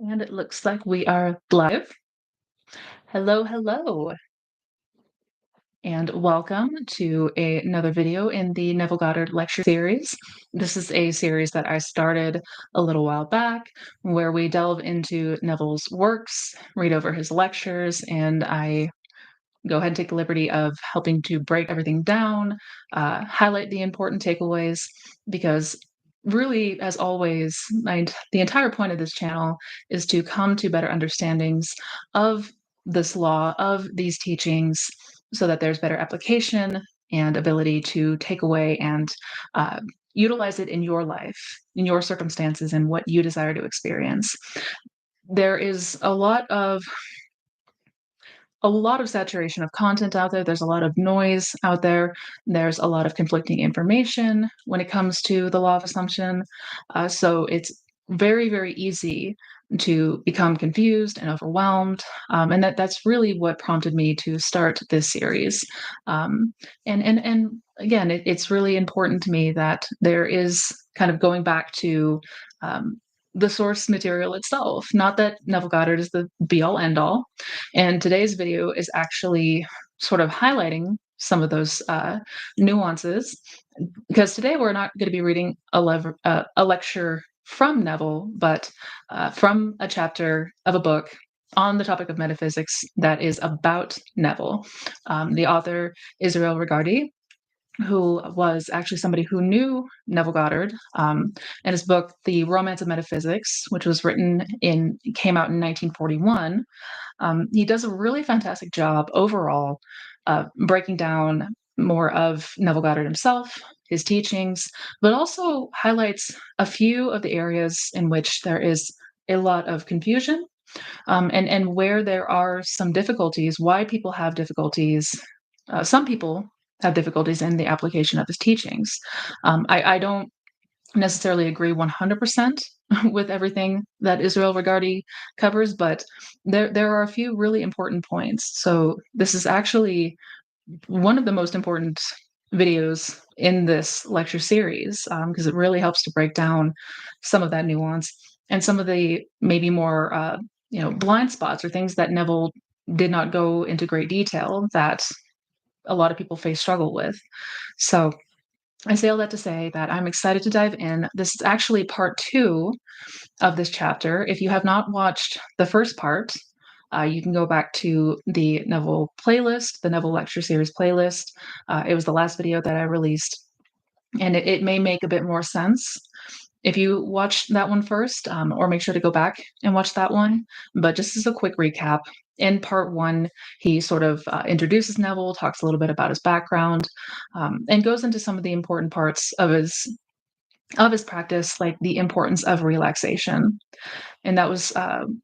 And it looks like we are live. Hello, hello, and welcome to another video in the Neville Goddard lecture series. This is a series that I started a little while back where we delve into Neville's works, read over his lectures, and I go ahead and take the liberty of helping to break everything down, highlight the important takeaways, because really, as always, the entire point of this channel is to come to better understandings of this law, of these teachings, so that there's better application and ability to take away and uh, utilize it in your life, in your circumstances, and what you desire to experience. There is a lot of saturation of content out there. There's a lot of noise out there. There's a lot of conflicting information when it comes to the law of assumption. So it's very, very easy to become confused and overwhelmed. And that's really what prompted me to start this series. And again, it's really important to me that there is kind of going back to the source material itself. Not that Neville Goddard is the be-all, end-all. And today's video is actually sort of highlighting some of those nuances, because today we're not going to be reading a lecture from Neville, but from a chapter of a book on the topic of metaphysics that is about Neville. The author, Israel Regardie, who was actually somebody who knew Neville Goddard, and his book, The Romance of Metaphysics, which came out in 1941. He does a really fantastic job overall breaking down more of Neville Goddard himself, his teachings, but also highlights a few of the areas in which there is a lot of confusion, and where there are some difficulties, why people have difficulties. Some people have difficulties in the application of his teachings. I don't necessarily agree 100% with everything that Israel Regardie covers, but there are a few really important points. So this is actually one of the most important videos in this lecture series, because it really helps to break down some of that nuance and some of the maybe more blind spots or things that Neville did not go into great detail that a lot of people face struggle with. So I say all that to say that I'm excited to dive in. This is actually part 2 of this chapter. If you have not watched the first part, you can go back to the Neville playlist, the Neville Lecture Series playlist. It was the last video that I released, and it may make a bit more sense if you watch that one first, or make sure to go back and watch that one. But just as a quick recap, in part 1, he sort of introduces Neville, talks a little bit about his background, and goes into some of the important parts of his practice, like the importance of relaxation. And that was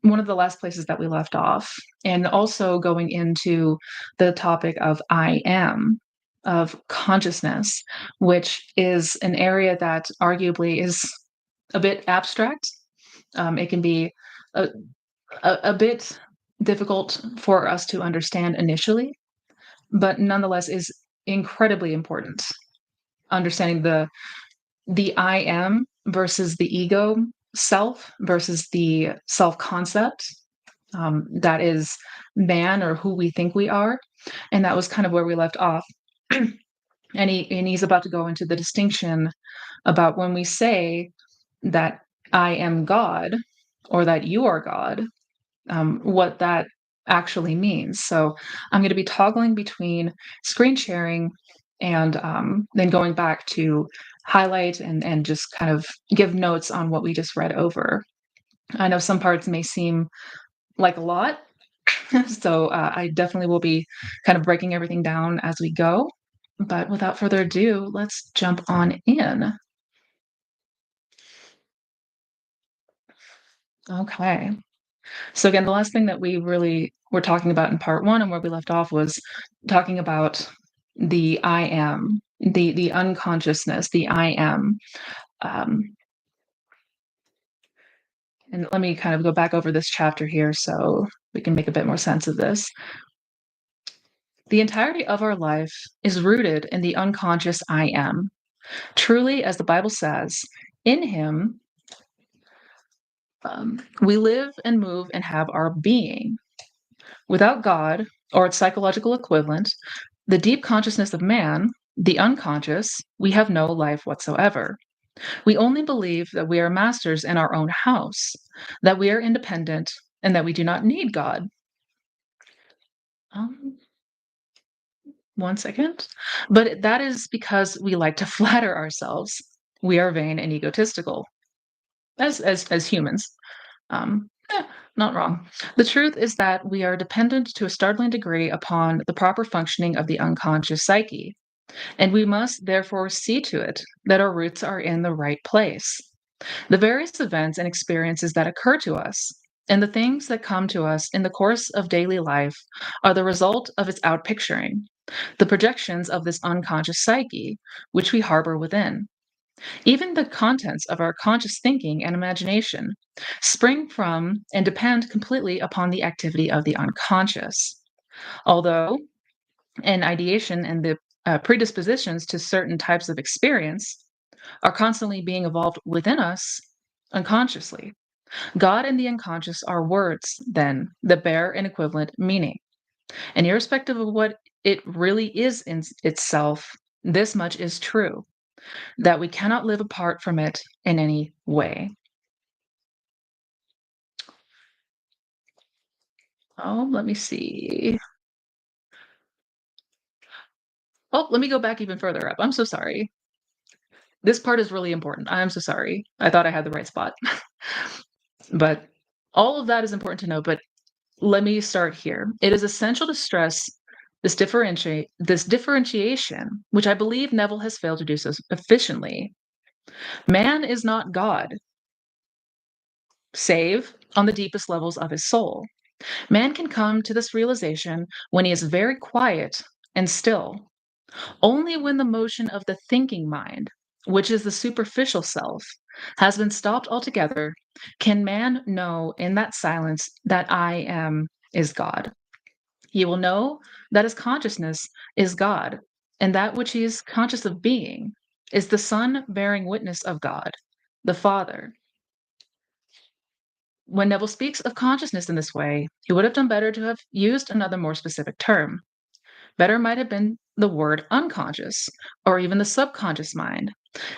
one of the last places that we left off. And also going into the topic of I am, of consciousness, which is an area that arguably is a bit abstract. It can be a bit difficult for us to understand initially, but nonetheless is incredibly important. Understanding the I am versus the ego self versus the self concept, that is man, or who we think we are. And that was kind of where we left off. And he's about to go into the distinction about when we say that I am God or that you are God, what that actually means. So I'm going to be toggling between screen sharing and then going back to highlight and just kind of give notes on what we just read over. I know some parts may seem like a lot, so I definitely will be kind of breaking everything down as we go. But without further ado, let's jump on in. Okay. So again, the last thing that we really were talking about in part 1 and where we left off was talking about the I am, the unconsciousness, the I am. And let me kind of go back over this chapter here so we can make a bit more sense of this. The entirety of our life is rooted in the unconscious I am. Truly, as the Bible says, in him We live and move and have our being. Without God, or its psychological equivalent, the deep consciousness of man, the unconscious, we have no life whatsoever. We only believe that we are masters in our own house, that we are independent, and that we do not need God. Um, one second. But that is because we like to flatter ourselves. We are vain and egotistical as humans. Not wrong. The truth is that we are dependent to a startling degree upon the proper functioning of the unconscious psyche, and we must therefore see to it that our roots are in the right place. The various events and experiences that occur to us and the things that come to us in the course of daily life are the result of its outpicturing, the projections of this unconscious psyche, which we harbor within. Even the contents of our conscious thinking and imagination spring from and depend completely upon the activity of the unconscious. Although an ideation and the predispositions to certain types of experience are constantly being evolved within us unconsciously. God and the unconscious are words, then, that bear an equivalent meaning. And irrespective of what it really is in itself, this much is true that we cannot live apart from it in any way. Oh, let me see. Oh, let me go back even further up. I'm so sorry. This part is really important. I'm so sorry. I thought I had the right spot. But all of that is important to know. But let me start here. It is essential to stress this differentiation, which I believe Neville has failed to do so efficiently. Man is not God, save on the deepest levels of his soul. Man can come to this realization when he is very quiet and still. Only when the motion of the thinking mind, which is the superficial self, has been stopped altogether, can man know in that silence that I am is God. He will know that his consciousness is God, and that which he is conscious of being is the Son bearing witness of God, the Father. When Neville speaks of consciousness in this way, he would have done better to have used another more specific term. Better might have been the word unconscious, or even the subconscious mind,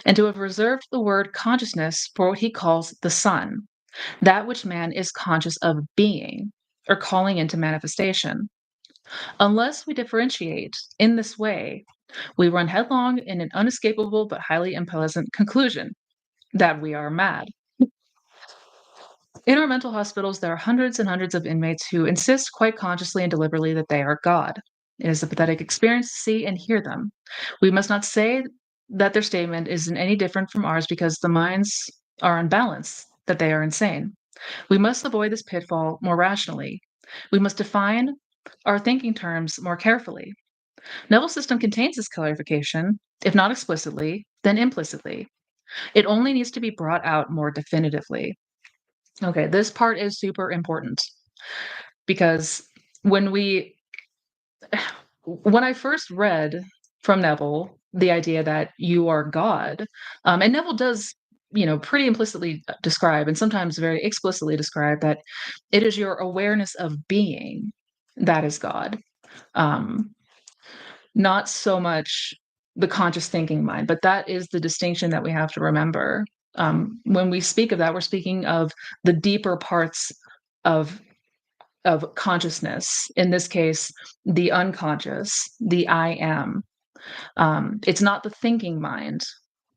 and to have reserved the word consciousness for what he calls the Son, that which man is conscious of being, or calling into manifestation. Unless we differentiate in this way, we run headlong in an unescapable but highly unpleasant conclusion that we are mad. In our mental hospitals, there are hundreds and hundreds of inmates who insist quite consciously and deliberately that they are God. It is a pathetic experience to see and hear them. We must not say that their statement isn't any different from ours because the minds are unbalanced, that they are insane. We must avoid this pitfall more rationally. We must define our thinking terms more carefully. Neville's system contains this clarification, if not explicitly, then implicitly. It only needs to be brought out more definitively. Okay, this part is super important because when we when I first read from Neville the idea that you are God, and Neville does, pretty implicitly describe and sometimes very explicitly describe that it is your awareness of being that is God. Um, Not so much the conscious thinking mind, but that is the distinction that we have to remember. When we speak of that, we're speaking of the deeper parts of consciousness. In this case, the unconscious, the I am. It's not the thinking mind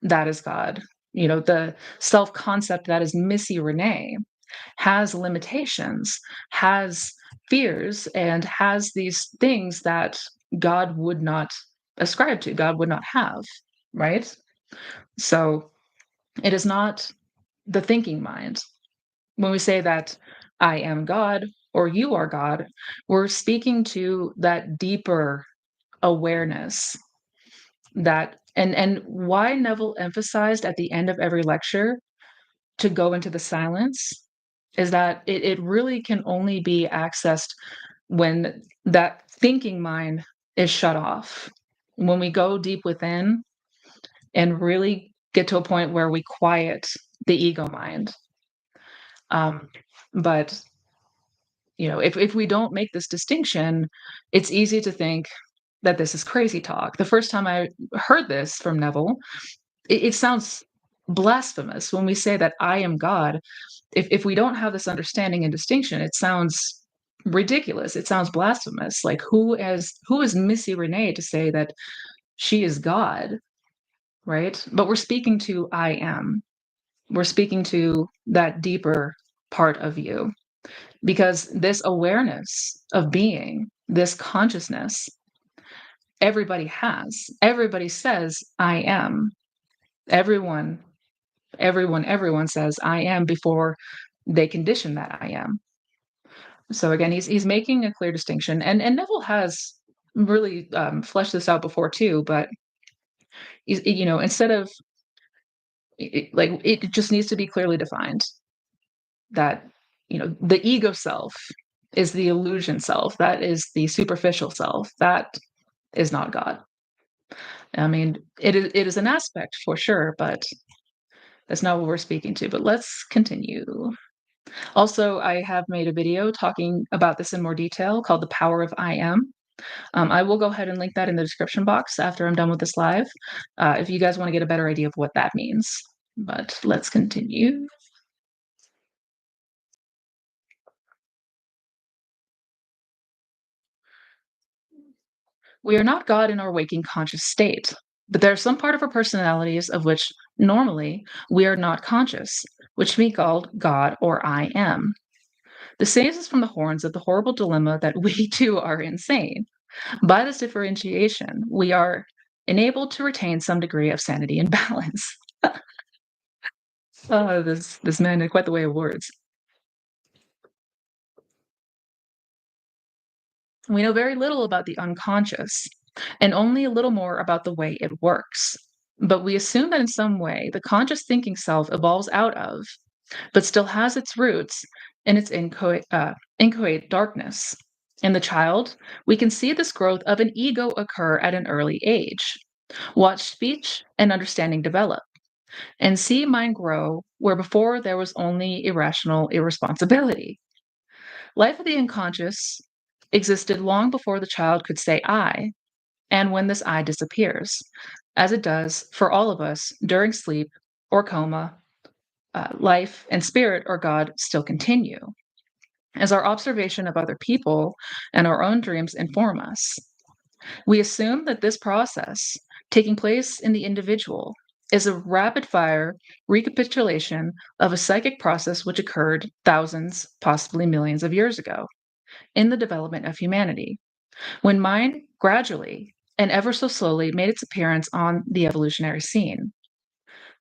that is God. The self concept that is Missy Renee has limitations, has fears, and has these things that God would not ascribe to, God would not have, right? So it is not the thinking mind. When we say that I am God or you are God, we're speaking to that deeper awareness that and why Neville emphasized at the end of every lecture to go into the silence is that it really can only be accessed when that thinking mind is shut off. When we go deep within and really get to a point where we quiet the ego mind. Um, but if we don't make this distinction, it's easy to think that this is crazy talk. The first time I heard this from Neville, it sounds blasphemous when we say that I am God. If we don't have this understanding and distinction, it sounds ridiculous. It sounds blasphemous. Like who is Missy Renee to say that she is God, right? But we're speaking to I am. We're speaking to that deeper part of you because this awareness of being, this consciousness, everybody has. Everybody says I am. Everyone, everyone says I am before they condition that I am. So again, he's making a clear distinction, and Neville has really fleshed this out before too. But instead of like it just needs to be clearly defined that the ego self is the illusion self, that is the superficial self, that is not God. I mean, it is an aspect for sure, but that's not what we're speaking to. But let's continue. Also, I have made a video talking about this in more detail called The Power of I Am. I will go ahead and link that in the description box after I'm done with this live, if you guys want to get a better idea of what that means. But let's continue. We are not God in our waking conscious state, but there are some part of our personalities of which normally we are not conscious, which we called God or I am. This saves us from the horns of the horrible dilemma that we too are insane. By this differentiation, we are enabled to retain some degree of sanity and balance. This man had quite the way of words. We know very little about the unconscious and only a little more about the way it works. But we assume that in some way the conscious thinking self evolves out of, but still has its roots in its inchoate darkness. In the child, we can see this growth of an ego occur at an early age, watch speech and understanding develop, and see mind grow where before there was only irrational irresponsibility. Life of the unconscious existed long before the child could say I, and when this I disappears, as it does for all of us during sleep or coma, life and spirit or God still continue, as our observation of other people and our own dreams inform us. We assume that this process, taking place in the individual, is a rapid fire recapitulation of a psychic process which occurred thousands, possibly millions of years ago in the development of humanity, when mind gradually and ever so slowly made its appearance on the evolutionary scene.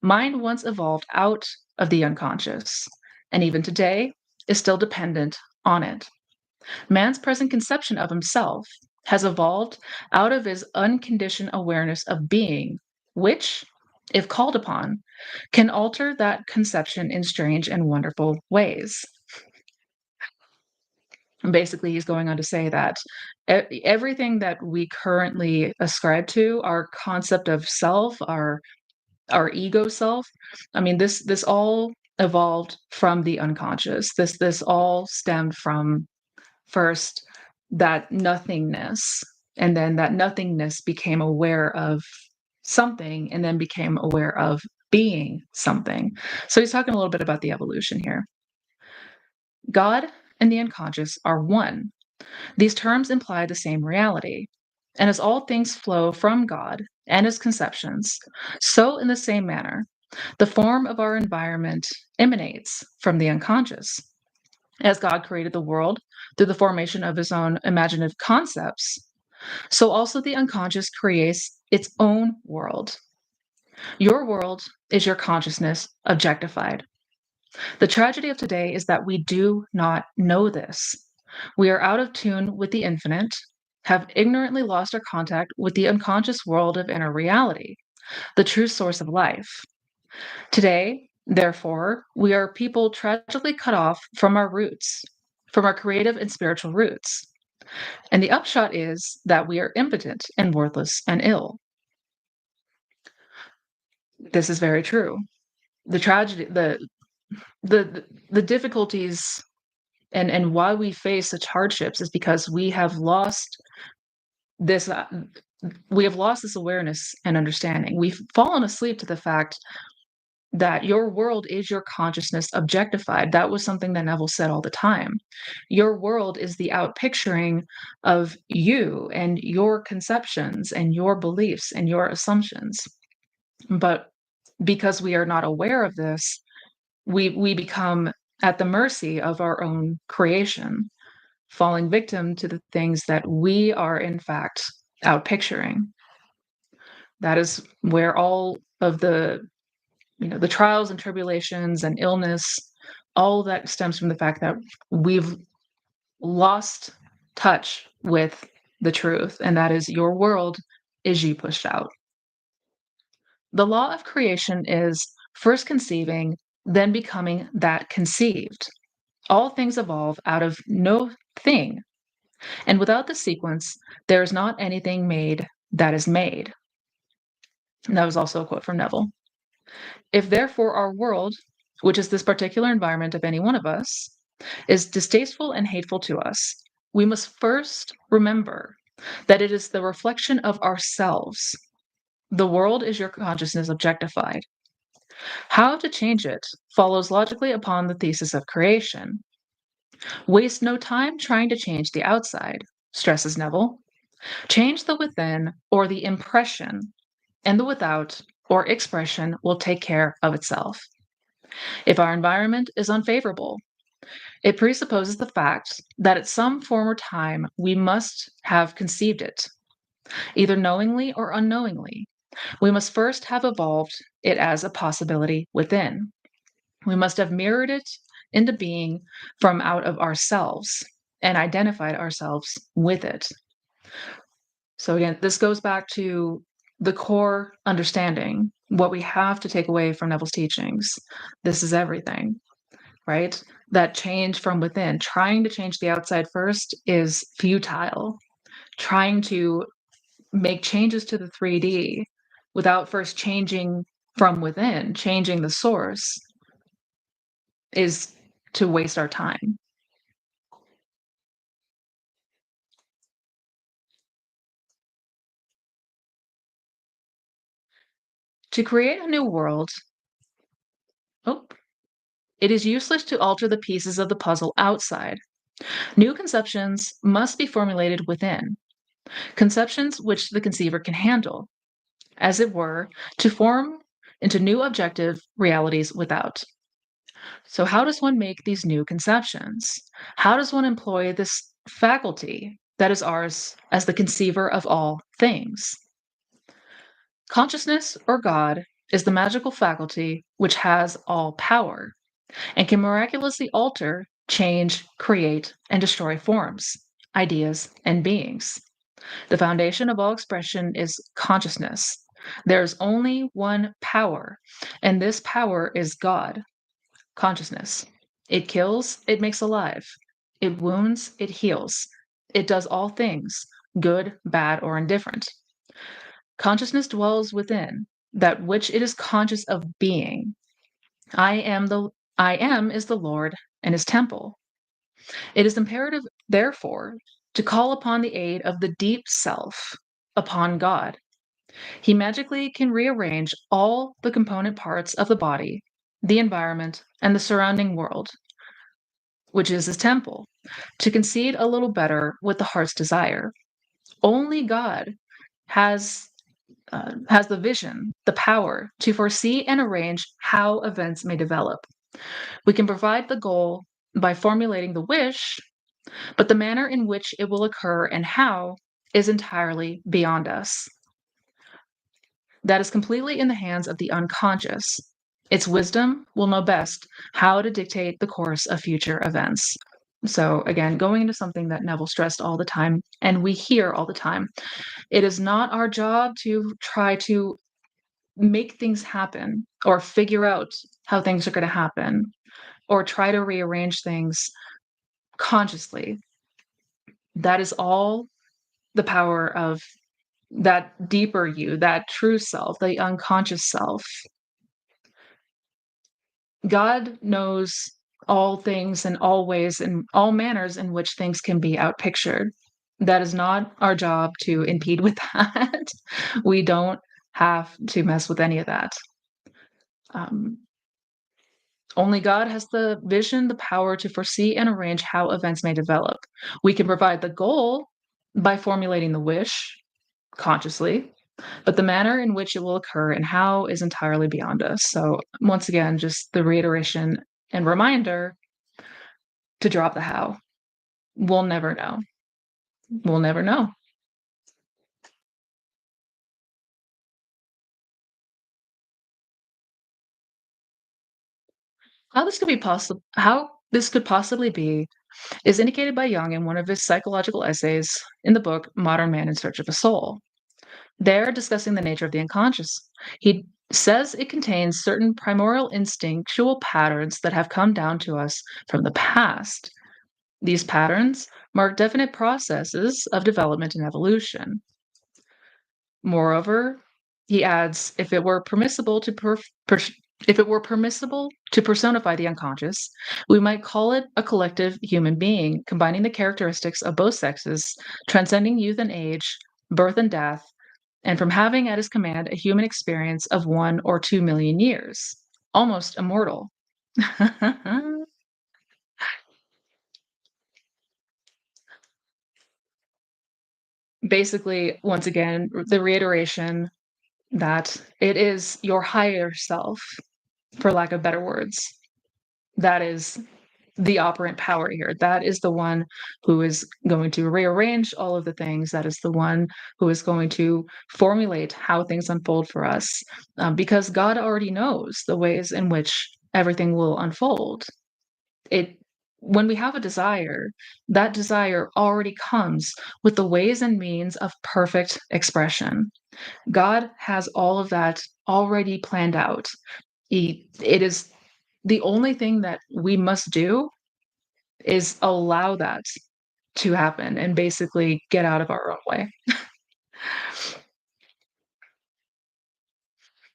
Mind once evolved out of the unconscious, and even today is still dependent on it. Man's present conception of himself has evolved out of his unconditioned awareness of being, which, if called upon, can alter that conception in strange and wonderful ways. And basically, he's going on to say that everything that we currently ascribe to, our concept of self, our ego self, I mean, this all evolved from the unconscious. This all stemmed from first that nothingness, and then that nothingness became aware of something and then became aware of being something. So he's talking a little bit about the evolution here. God and the unconscious are one. These terms imply the same reality. And as all things flow from God and his conceptions, so in the same manner, the form of our environment emanates from the unconscious. As God created the world through the formation of his own imaginative concepts, so also the unconscious creates its own world. Your world is your consciousness objectified. The tragedy of today is that we do not know this. We are out of tune with the infinite, have ignorantly lost our contact with the unconscious world of inner reality, the true source of life. Today, therefore, we are people tragically cut off from our roots, from our creative and spiritual roots. And the upshot is that we are impotent and worthless and ill. This is very true. The tragedy, the difficulties and why we face such hardships is because this uh, we have lost this awareness and understanding. We've fallen asleep to the fact that your world is your consciousness objectified. That was something that Neville said all the time. Your world is the outpicturing of you and your conceptions and your beliefs and your assumptions. But because we are not aware of this, we become at the mercy of our own creation, falling victim to the things that we are in fact outpicturing. That is where all of the trials and tribulations and illness, all that stems from the fact that we've lost touch with the truth, and that is your world is you pushed out. The law of creation is first conceiving, then becoming that conceived. All things evolve out of no thing, and without the sequence, there is not anything made that is made. And that was also a quote from Neville. If therefore our world, which is this particular environment of any one of us, is distasteful and hateful to us, we must first remember that it is the reflection of ourselves. The world is your consciousness objectified. How to change it follows logically upon the thesis of creation. Waste no time trying to change the outside, stresses Neville. Change the within or the impression, and the without or expression will take care of itself. If our environment is unfavorable, it presupposes the fact that at some former time we must have conceived it, either knowingly or unknowingly. We must first have evolved it as a possibility within. We must have mirrored it into being from out of ourselves and identified ourselves with it. So, again, this goes back to the core understanding, what we have to take away from Neville's teachings. This is everything, right? That change from within, trying to change the outside first is futile. Trying to make changes to the 3D without first changing from within, changing the source, is to waste our time. To create a new world, oh, it is useless to alter the pieces of the puzzle outside. New conceptions must be formulated within, conceptions which the conceiver can handle, as it were, to form into new objective realities without. So, how does one make these new conceptions? How does one employ this faculty that is ours as the conceiver of all things? Consciousness, or God, is the magical faculty which has all power and can miraculously alter, change, create, and destroy forms, ideas, and beings. The foundation of all expression is consciousness. There is only one power, and this power is God, consciousness. It kills, it makes alive. It wounds, it heals. It does all things, good, bad, or indifferent. Consciousness dwells within that which it is conscious of being. I am the I am is the Lord and his temple. It is imperative, therefore, to call upon the aid of the deep self, upon God. He magically can rearrange all the component parts of the body, the environment, and the surrounding world, which is his temple, to concede a little better with the heart's desire. Only God has has the vision, the power to foresee and arrange how events may develop. We can provide the goal by formulating the wish, but the manner in which it will occur and how is entirely beyond us. That is completely in the hands of the unconscious. Its wisdom will know best how to dictate the course of future events. So, again, going into something that Neville stressed all the time, and we hear all the time, it is not our job to try to make things happen or figure out how things are going to happen or try to rearrange things consciously. That is all the power of that deeper you, that true self, the unconscious self. God knows all things and all ways and all manners in which things can be outpictured. That is not our job to impede with that. We don't have to mess with any of that. Um, Only God has the vision, the power to foresee and arrange how events may develop. We can provide the goal by formulating the wish consciously, but the manner in which it will occur and how is entirely beyond us. So, once again, just the reiteration and reminder to drop the how. We'll never know. We'll never know. How this could possibly be is indicated by Jung in one of his psychological essays in the book Modern Man in Search of a Soul. There, discussing the nature of the unconscious, he says it contains certain primordial instinctual patterns that have come down to us from the past. These patterns mark definite processes of development and evolution. Moreover, he adds, if it were permissible to personify the unconscious, we might call it a collective human being, combining the characteristics of both sexes, transcending youth and age, birth and death, and from having at his command a human experience of 1 or 2 million years, almost immortal. Basically, once again, the reiteration that it is your higher self, for lack of better words, that is the operant power here. That is the one who is going to rearrange all of the things. That is the one who is going to formulate how things unfold for us, because God already knows the ways in which everything will unfold. It When we have a desire, that desire already comes with the ways and means of perfect expression. God has all of that already planned out. It is the only thing that we must do is allow that to happen and basically get out of our own way.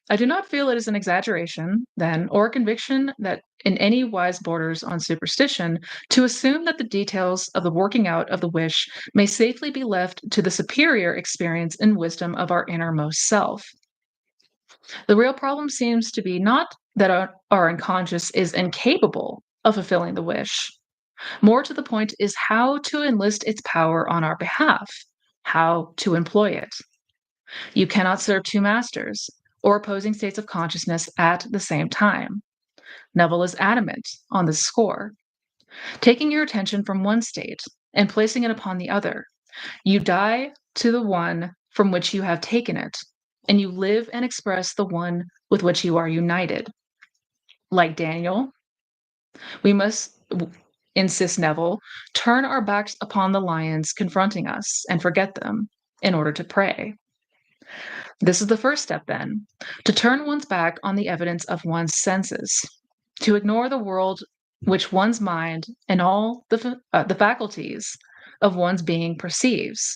I do not feel it is an exaggeration, then, or a conviction that in any wise borders on superstition, to assume that the details of the working out of the wish may safely be left to the superior experience and wisdom of our innermost self. The real problem seems to be not that our unconscious is incapable of fulfilling the wish. More to the point is how to enlist its power on our behalf, how to employ it. You cannot serve two masters or opposing states of consciousness at the same time. Neville is adamant on this score. Taking your attention from one state and placing it upon the other, you die to the one from which you have taken it, and you live and express the one with which you are united. Like Daniel, we must, insist Neville, turn our backs upon the lions confronting us and forget them in order to pray. This is the first step, then, to turn one's back on the evidence of one's senses, to ignore the world which one's mind and all the faculties of one's being perceives.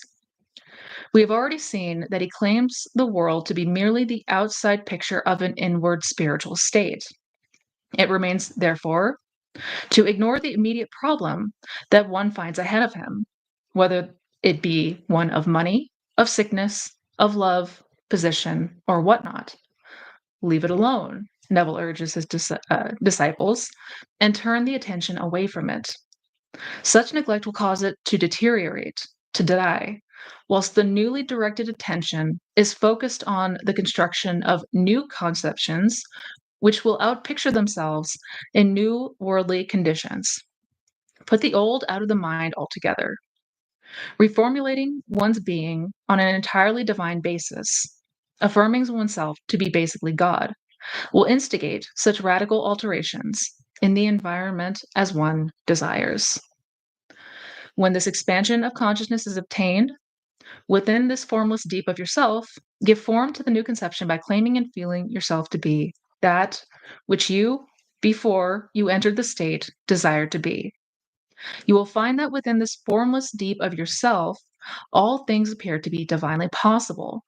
We have already seen that he claims the world to be merely the outside picture of an inward spiritual state. It remains, therefore, to ignore the immediate problem that one finds ahead of him, whether it be one of money, of sickness, of love, position, or whatnot. Leave it alone, Neville urges his disciples, and turn the attention away from it. Such neglect will cause it to deteriorate, to die, whilst the newly directed attention is focused on the construction of new conceptions which will outpicture themselves in new worldly conditions. Put the old out of the mind altogether. Reformulating one's being on an entirely divine basis, affirming oneself to be basically God, will instigate such radical alterations in the environment as one desires. When this expansion of consciousness is obtained, within this formless deep of yourself, give form to the new conception by claiming and feeling yourself to be that which you, before you entered the state, desired to be. You will find that within this formless deep of yourself, all things appear to be divinely possible.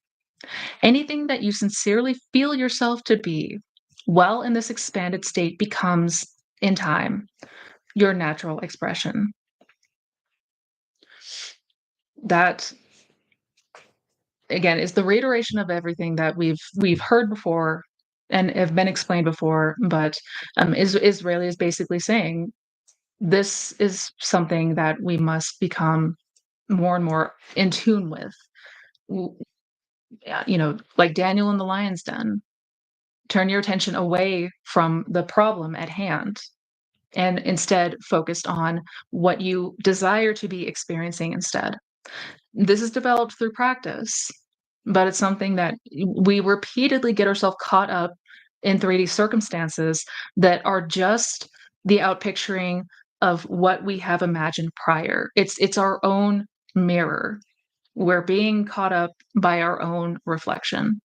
Anything that you sincerely feel yourself to be while in this expanded state becomes, in time, your natural expression. That, again, is the reiteration of everything that we've heard before and have been explained before, but Israeli is basically saying this is something that we must become more and more in tune with. Yeah, like Daniel in the lion's den, turn your attention away from the problem at hand and instead focused on what you desire to be experiencing instead. This is developed through practice, but it's something that we repeatedly get ourselves caught up in 3D circumstances that are just the outpicturing of what we have imagined prior. It's our own mirror. We're being caught up by our own reflection.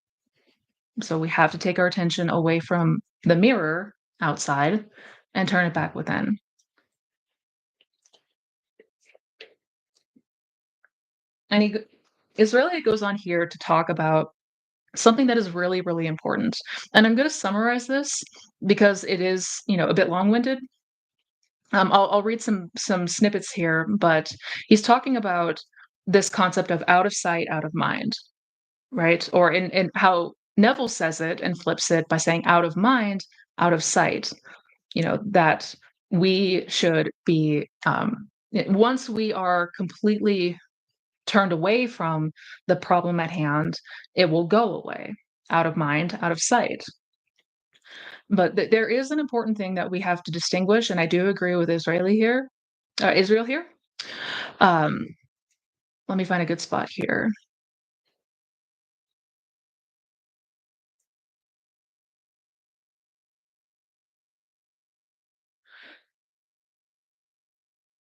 So we have to take our attention away from the mirror outside and turn it back within. And Israeli goes on here to talk about something that is really, really important. And I'm going to summarize this because it is, a bit long-winded. I'll read some snippets here, but he's talking about this concept of out of sight, out of mind, right? Or in how Neville says it and flips it by saying out of mind, out of sight. That we should be once we are completely turned away from the problem at hand, it will go away, out of mind, out of sight. But there is an important thing that we have to distinguish, and I do agree with Israel here. Um, let me find a good spot here.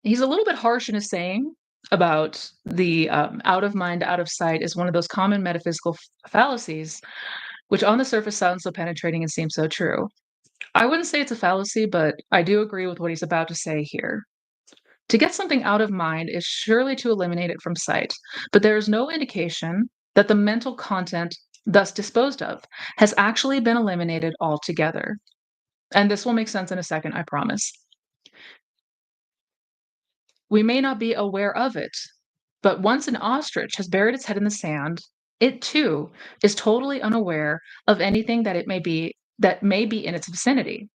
He's a little bit harsh in his saying about the out of mind, out of sight is one of those common metaphysical fallacies, which on the surface sounds so penetrating and seems so true. I wouldn't say it's a fallacy, but I do agree with what he's about to say here. To get something out of mind is surely to eliminate it from sight, but there is no indication that the mental content thus disposed of has actually been eliminated altogether. And this will make sense in a second, I promise. We may not be aware of it, but once an ostrich has buried its head in the sand, it too is totally unaware of anything that may be in its vicinity.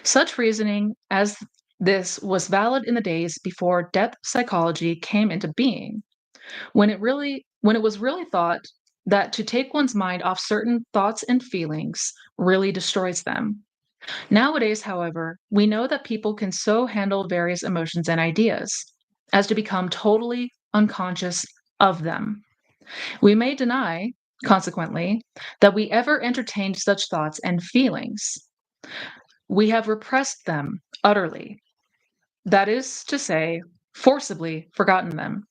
Such reasoning as this was valid in the days before depth psychology came into being, when it was really thought that to take one's mind off certain thoughts and feelings really destroys them. Nowadays, however, we know that people can so handle various emotions and ideas as to become totally unconscious of them. We may deny, consequently, that we ever entertained such thoughts and feelings. We have repressed them utterly, that is to say, forcibly forgotten them.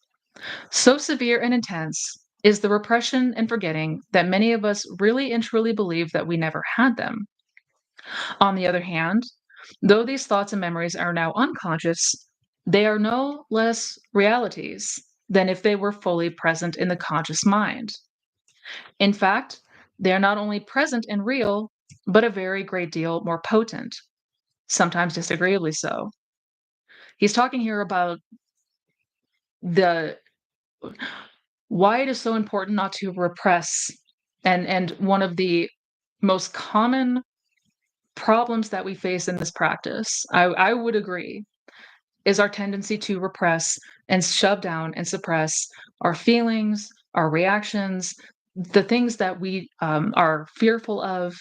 So severe and intense is the repression and forgetting that many of us really and truly believe that we never had them. On the other hand, though these thoughts and memories are now unconscious, they are no less realities than if they were fully present in the conscious mind. In fact, they are not only present and real, but a very great deal more potent, sometimes disagreeably so. He's talking here about the why it is so important not to repress, and one of the most common problems that we face in this practice, I would agree, is our tendency to repress and shove down and suppress our feelings, our reactions, the things that we are fearful of.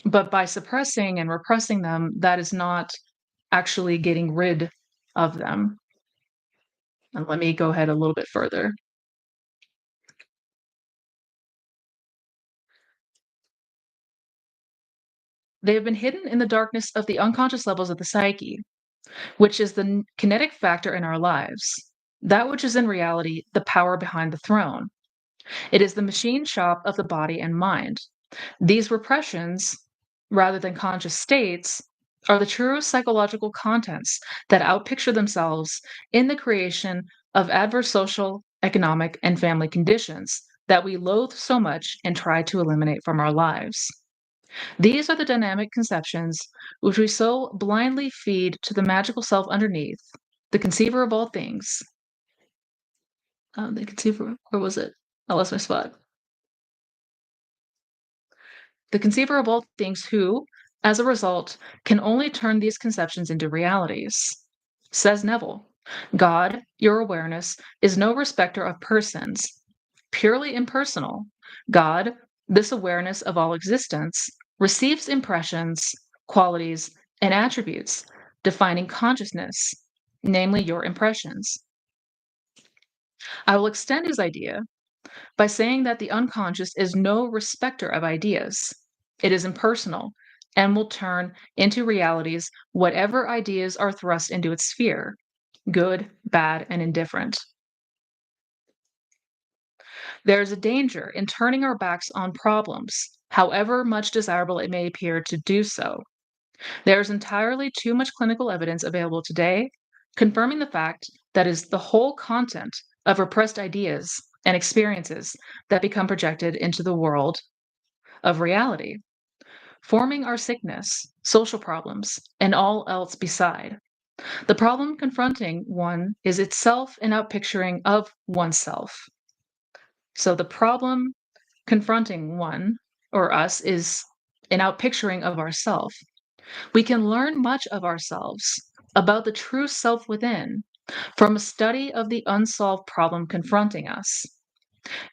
But by suppressing and repressing them, that is not actually getting rid of them. And let me go ahead a little bit further. They have been hidden in the darkness of the unconscious levels of the psyche, which is the kinetic factor in our lives, that which is in reality the power behind the throne. It is the machine shop of the body and mind. These repressions, rather than conscious states, are the true psychological contents that outpicture themselves in the creation of adverse social, economic, and family conditions that we loathe so much and try to eliminate from our lives. These are the dynamic conceptions which we so blindly feed to the magical self underneath, the conceiver of all things. The conceiver, where was it? I lost my spot. The conceiver of all things who, as a result, can only turn these conceptions into realities. Says Neville, God, your awareness, is no respecter of persons, purely impersonal. God, this awareness of all existence, receives impressions, qualities, and attributes defining consciousness, namely your impressions. I will extend his idea by saying that the unconscious is no respecter of ideas. It is impersonal and will turn into realities whatever ideas are thrust into its sphere, good, bad, and indifferent. There is a danger in turning our backs on problems, however much desirable it may appear to do so. There is entirely too much clinical evidence available today confirming the fact that is the whole content of repressed ideas and experiences that become projected into the world of reality, forming our sickness, social problems, and all else beside. The problem confronting one is itself an outpicturing of oneself. So the problem confronting one or us is an outpicturing of ourself. We can learn much of ourselves, about the true self within, from a study of the unsolved problem confronting us.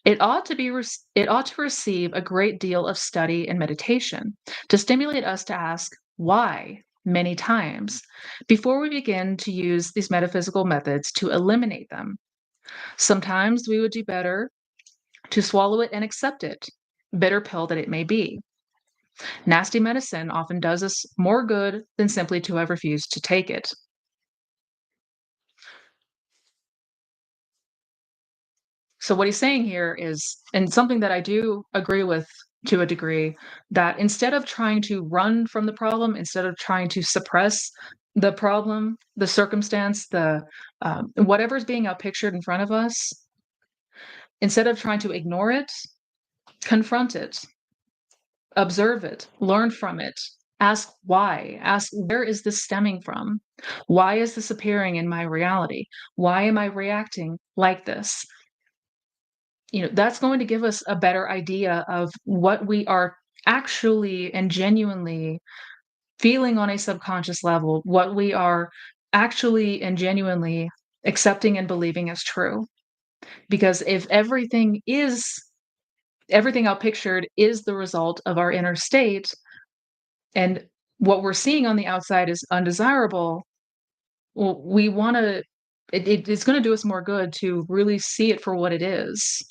It ought to receive a great deal of study and meditation to stimulate us to ask why many times before we begin to use these metaphysical methods to eliminate them. Sometimes we would do better to swallow it and accept it, bitter pill that it may be. Nasty medicine often does us more good than simply to have refused to take it. So what he's saying here is, and something that I do agree with to a degree, that instead of trying to run from the problem, instead of trying to suppress the problem, the circumstance, the whatever's being outpictured in front of us, instead of trying to ignore it, confront it, observe it, learn from it, ask why, ask where is this stemming from? Why is this appearing in my reality? Why am I reacting like this? That's going to give us a better idea of what we are actually and genuinely feeling on a subconscious level, what we are actually and genuinely accepting and believing as true. Because if everything out pictured is the result of our inner state, and what we're seeing on the outside is undesirable, well, we want to, it's going to do us more good to really see it for what it is,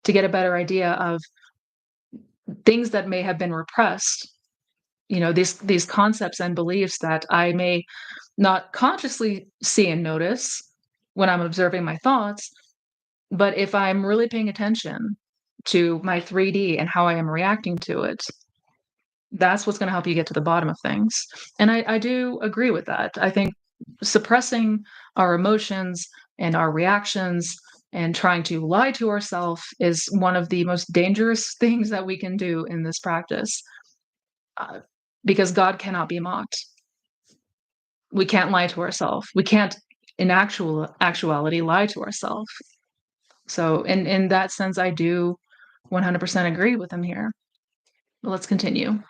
to get a better idea of things that may have been repressed, these concepts and beliefs that I may not consciously see and notice when I'm observing my thoughts, but if I'm really paying attention to my 3D and how I am reacting to it, that's what's going to help you get to the bottom of things. And I do agree with that. I think suppressing our emotions and our reactions and trying to lie to ourselves is one of the most dangerous things that we can do in this practice, uh, because God cannot be mocked. We can't lie to ourselves. We can't, in actuality, lie to ourselves. So, in that sense, I do 100% agree with him here. But let's continue.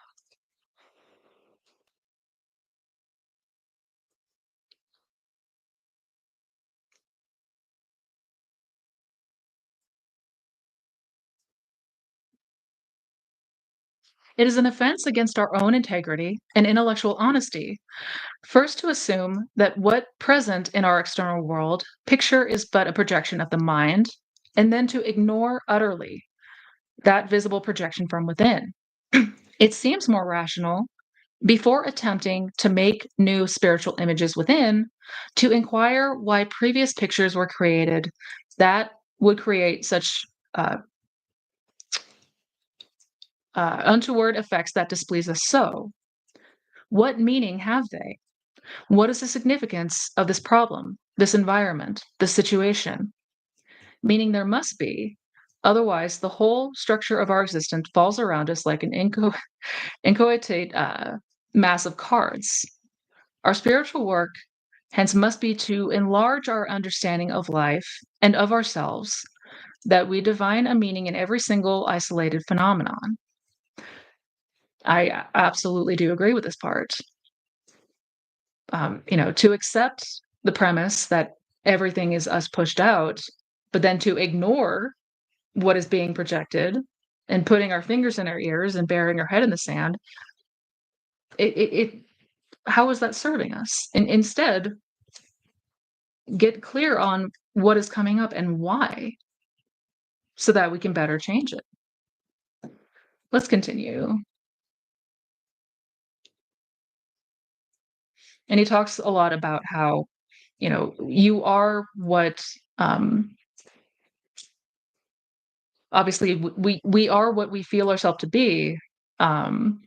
It is an offense against our own integrity and intellectual honesty, first to assume that what present in our external world picture is but a projection of the mind, and then to ignore utterly that visible projection from within. It seems more rational, before attempting to make new spiritual images within, to inquire why previous pictures were created that would create such uh, untoward effects that displease us so. What meaning have they? What is the significance of this problem, this environment, this situation? Meaning there must be. Otherwise, the whole structure of our existence falls around us like an inchoate mass of cards. Our spiritual work, hence, must be to enlarge our understanding of life and of ourselves, that we divine a meaning in every single isolated phenomenon. I absolutely do agree with this part. To accept the premise that everything is us pushed out, but then to ignore what is being projected and putting our fingers in our ears and burying our head in the sand, it how is that serving us? And instead, get clear on what is coming up and why, so that we can better change it. Let's continue. And he talks a lot about how, you are what, obviously we are what we feel ourselves to be, um,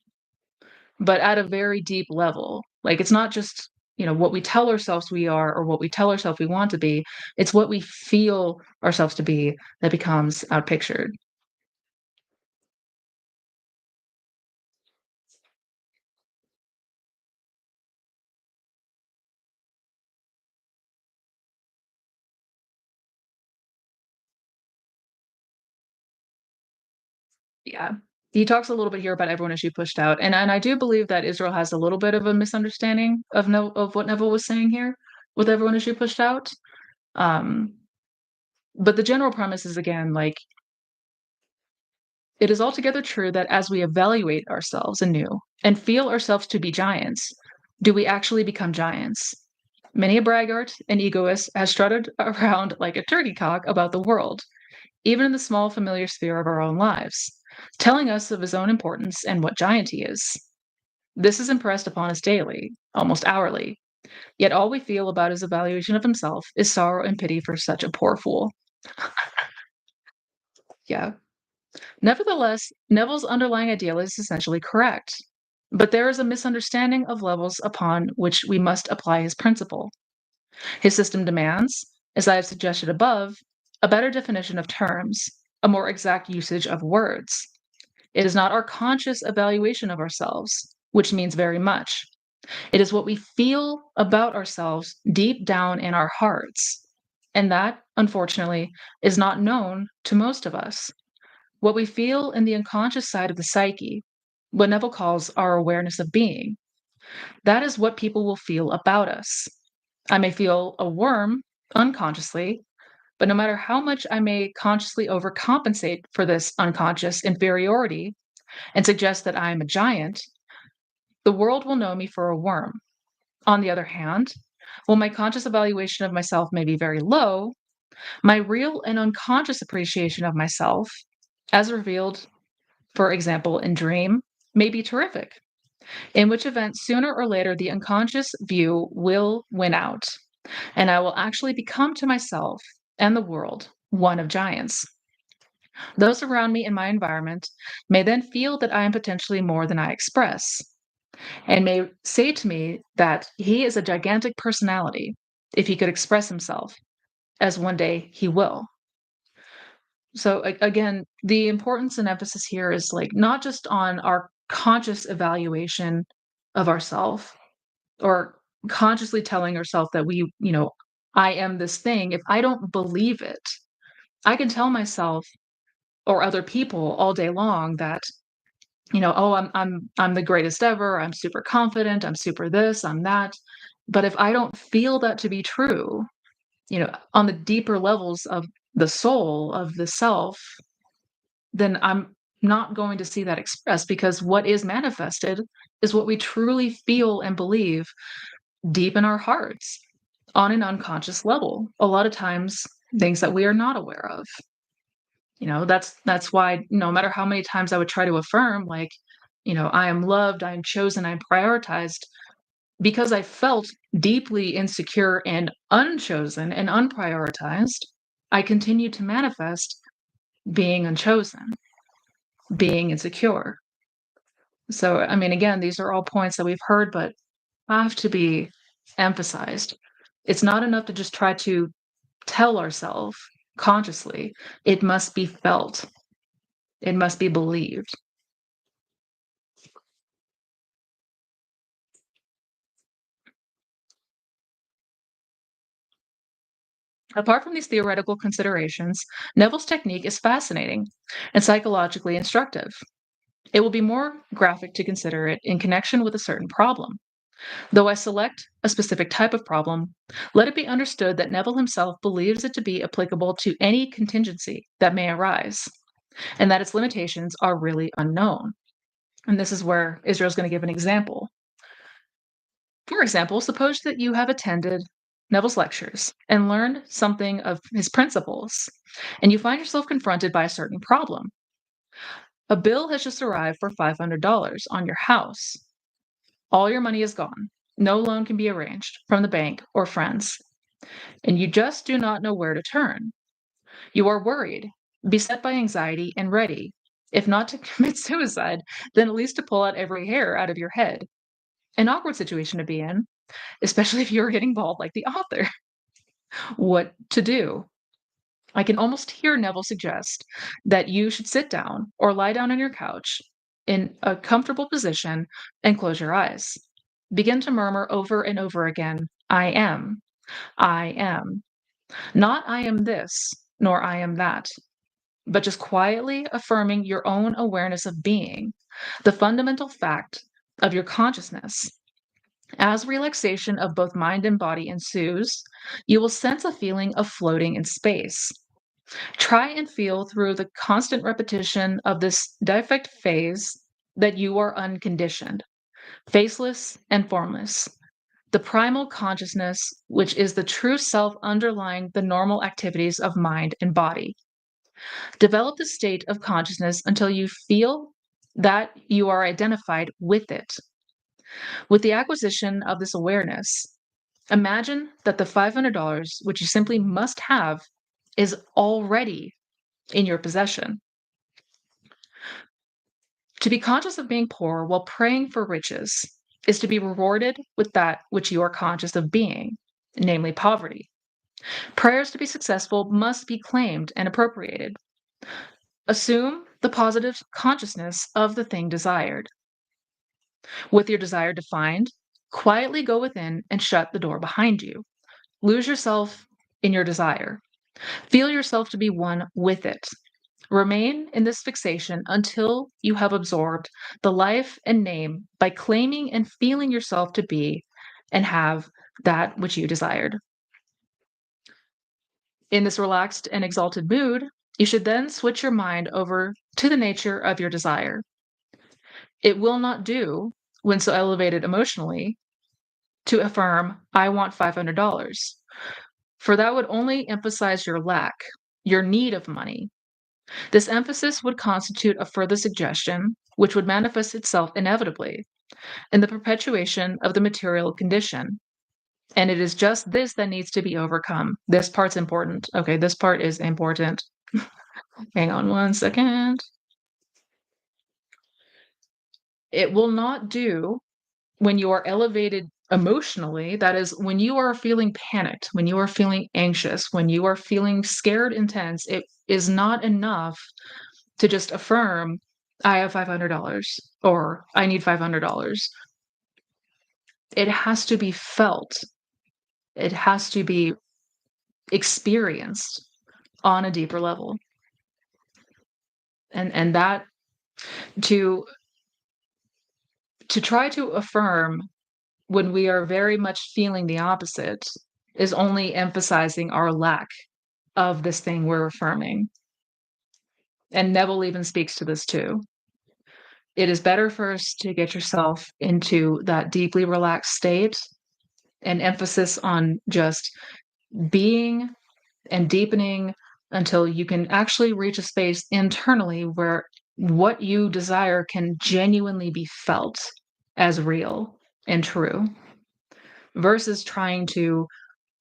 but at a very deep level. Like, it's not just, what we tell ourselves we are or what we tell ourselves we want to be. It's what we feel ourselves to be that becomes outpictured. Yeah. He talks a little bit here about everyone is she pushed out, and I do believe that Israel has a little bit of a misunderstanding of what Neville was saying here with everyone is she pushed out. Um, but the general premise is, again, like, it is altogether true that as we evaluate ourselves anew and feel ourselves to be giants, do we actually become giants? Many a braggart and egoist has strutted around like a turkey cock about the world, even in the small familiar sphere of our own lives, telling us of his own importance and what giant he is. This is impressed upon us daily, almost hourly, yet all we feel about his evaluation of himself is sorrow and pity for such a poor fool. Yeah. Nevertheless, Neville's underlying ideal is essentially correct, but there is a misunderstanding of levels upon which we must apply his principle. His system demands, as I have suggested above, a better definition of terms, a more exact usage of words. It is not our conscious evaluation of ourselves, which means very much. It is what we feel about ourselves deep down in our hearts. And that, unfortunately, is not known to most of us. What we feel in the unconscious side of the psyche, what Neville calls our awareness of being, that is what people will feel about us. I may feel a worm unconsciously, but no matter how much I may consciously overcompensate for this unconscious inferiority and suggest that I am a giant, the world will know me for a worm. On the other hand, while my conscious evaluation of myself may be very low, my real and unconscious appreciation of myself, as revealed, for example, in dream, may be terrific, in which event, sooner or later, the unconscious view will win out, and I will actually become to myself and the world one of giants. Those around me in my environment may then feel that I am potentially more than I express, and may say to me that he is a gigantic personality if he could express himself, as one day he will. So again, the importance and emphasis here is like not just on our conscious evaluation of ourself or consciously telling ourselves that I am this thing. If I don't believe it, I can tell myself or other people all day long that, oh, I'm the greatest ever. I'm super confident. I'm super this, I'm that. But if I don't feel that to be true, on the deeper levels of the soul, of the self, then I'm not going to see that expressed, because what is manifested is what we truly feel and believe deep in our hearts on an unconscious level. A lot of times, things that we are not aware of. That's why no matter how many times I would try to affirm, like, I am loved, I am chosen, I'm prioritized, because I felt deeply insecure and unchosen and unprioritized, I continued to manifest being unchosen, being insecure. So, I mean, again, these are all points that we've heard, but have to be emphasized. It's not enough to just try to tell ourselves consciously. It must be felt. It must be believed. Apart from these theoretical considerations, Neville's technique is fascinating and psychologically instructive. It will be more graphic to consider it in connection with a certain problem. Though I select a specific type of problem, let it be understood that Neville himself believes it to be applicable to any contingency that may arise, and that its limitations are really unknown. And this is where Israel's going to give an example. For example, suppose that you have attended Neville's lectures and learned something of his principles, and you find yourself confronted by a certain problem. A bill has just arrived for $500 on your house. All your money is gone. No loan can be arranged from the bank or friends, and you just do not know where to turn. You are worried, beset by anxiety, and ready, if not to commit suicide, then at least to pull out every hair out of your head. An awkward situation to be in, especially if you're getting bald like the author. What to do? I can almost hear Neville suggest that you should sit down or lie down on your couch in a comfortable position and close your eyes. Begin to murmur over and over again, I am, I am. Not I am this, nor I am that, but just quietly affirming your own awareness of being, the fundamental fact of your consciousness. As relaxation of both mind and body ensues, you will sense a feeling of floating in space. Try and feel through the constant repetition of this defect phase that you are unconditioned, faceless and formless. The primal consciousness, which is the true self underlying the normal activities of mind and body. Develop the state of consciousness until you feel that you are identified with it. With the acquisition of this awareness, imagine that the $500, which you simply must have, is already in your possession. To be conscious of being poor while praying for riches is to be rewarded with that which you are conscious of being, namely poverty. Prayers to be successful must be claimed and appropriated. Assume the positive consciousness of the thing desired. With your desire defined, quietly go within and shut the door behind you. Lose yourself in your desire. Feel yourself to be one with it. Remain in this fixation until you have absorbed the life and name by claiming and feeling yourself to be and have that which you desired. In this relaxed and exalted mood, you should then switch your mind over to the nature of your desire. It will not do, when so elevated emotionally, to affirm, I want $500, for that would only emphasize your lack, your need of money. This emphasis would constitute a further suggestion, which would manifest itself inevitably in the perpetuation of the material condition. And it is just this that needs to be overcome. This part's important. Okay, this part is important. Hang on one second. It will not do when you are elevated emotionally. That is, when you are feeling panicked, when you are feeling anxious, when you are feeling scared intense, it is not enough to just affirm, I have $500 or I need $500. It has to be felt. It has to be experienced on a deeper level. And that to try to affirm when we are very much feeling the opposite is only emphasizing our lack of this thing we're affirming. And Neville even speaks to this too. It is better first to get yourself into that deeply relaxed state and emphasis on just being and deepening until you can actually reach a space internally where what you desire can genuinely be felt as real and true versus trying to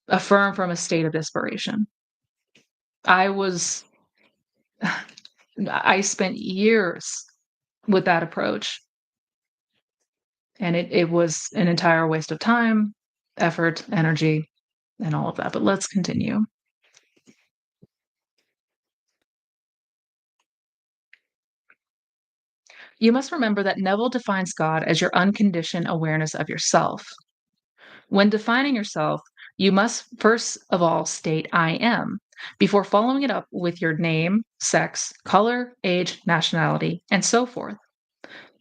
affirm from a state of desperation. I spent years with that approach, and it was an entire waste of time, effort, energy, and all of that. But let's continue. You must remember that Neville defines God as your unconditioned awareness of yourself. When defining yourself, you must first of all state I am before following it up with your name, sex, color, age, nationality, and so forth.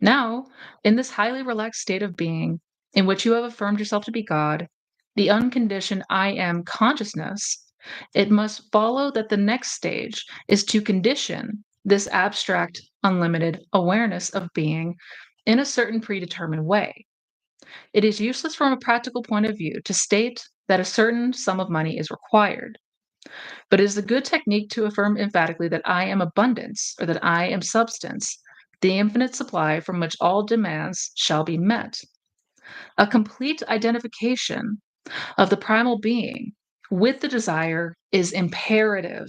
Now, in this highly relaxed state of being, in which you have affirmed yourself to be God, the unconditioned I am consciousness, it must follow that the next stage is to condition this abstract, unlimited awareness of being in a certain predetermined way. It is useless from a practical point of view to state that a certain sum of money is required, but it is a good technique to affirm emphatically that I am abundance or that I am substance, the infinite supply from which all demands shall be met. A complete identification of the primal being with the desire is imperative.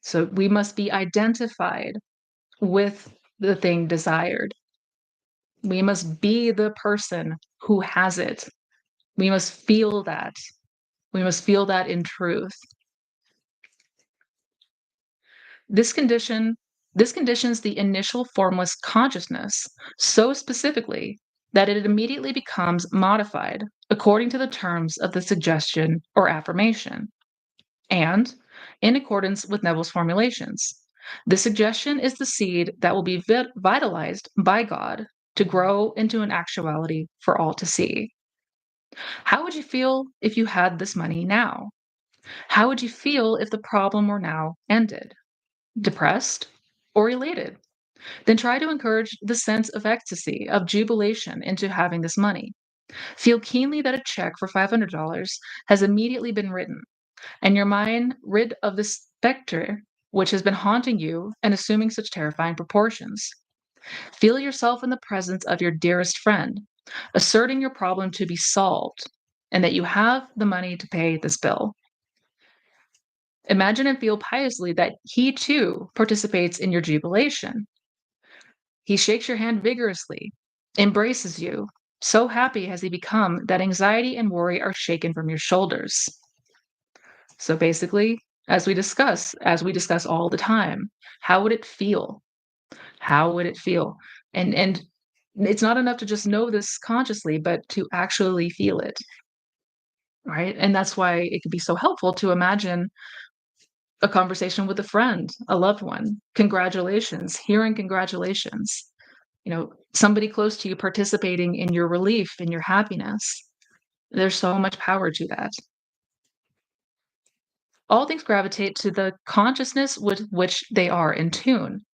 So we must be identified with the thing desired. We must be the person who has it. We must feel that. We must feel that in truth. This condition this conditions the initial formless consciousness so specifically that it immediately becomes modified according to the terms of the suggestion or affirmation, and in accordance with Neville's formulations. The suggestion is the seed that will be vitalized by God to grow into an actuality for all to see. How would you feel if you had this money now? How would you feel if the problem were now ended? Depressed or elated? Then try to encourage the sense of ecstasy, of jubilation into having this money. Feel keenly that a check for $500 has immediately been written, and your mind rid of the specter which has been haunting you and assuming such terrifying proportions. Feel yourself in the presence of your dearest friend, asserting your problem to be solved, and that you have the money to pay this bill. Imagine and feel piously that he too participates in your jubilation. He shakes your hand vigorously, embraces you. So happy has he become that anxiety and worry are shaken from your shoulders. So basically, as we discuss all the time, how would it feel? How would it feel? And it's not enough to just know this consciously, but to actually feel it, right? And that's why it could be so helpful to imagine a conversation with a friend, a loved one. Congratulations, hearing congratulations. Somebody close to you participating in your relief, in your happiness. There's so much power to that. All things gravitate to the consciousness with which they are in tune.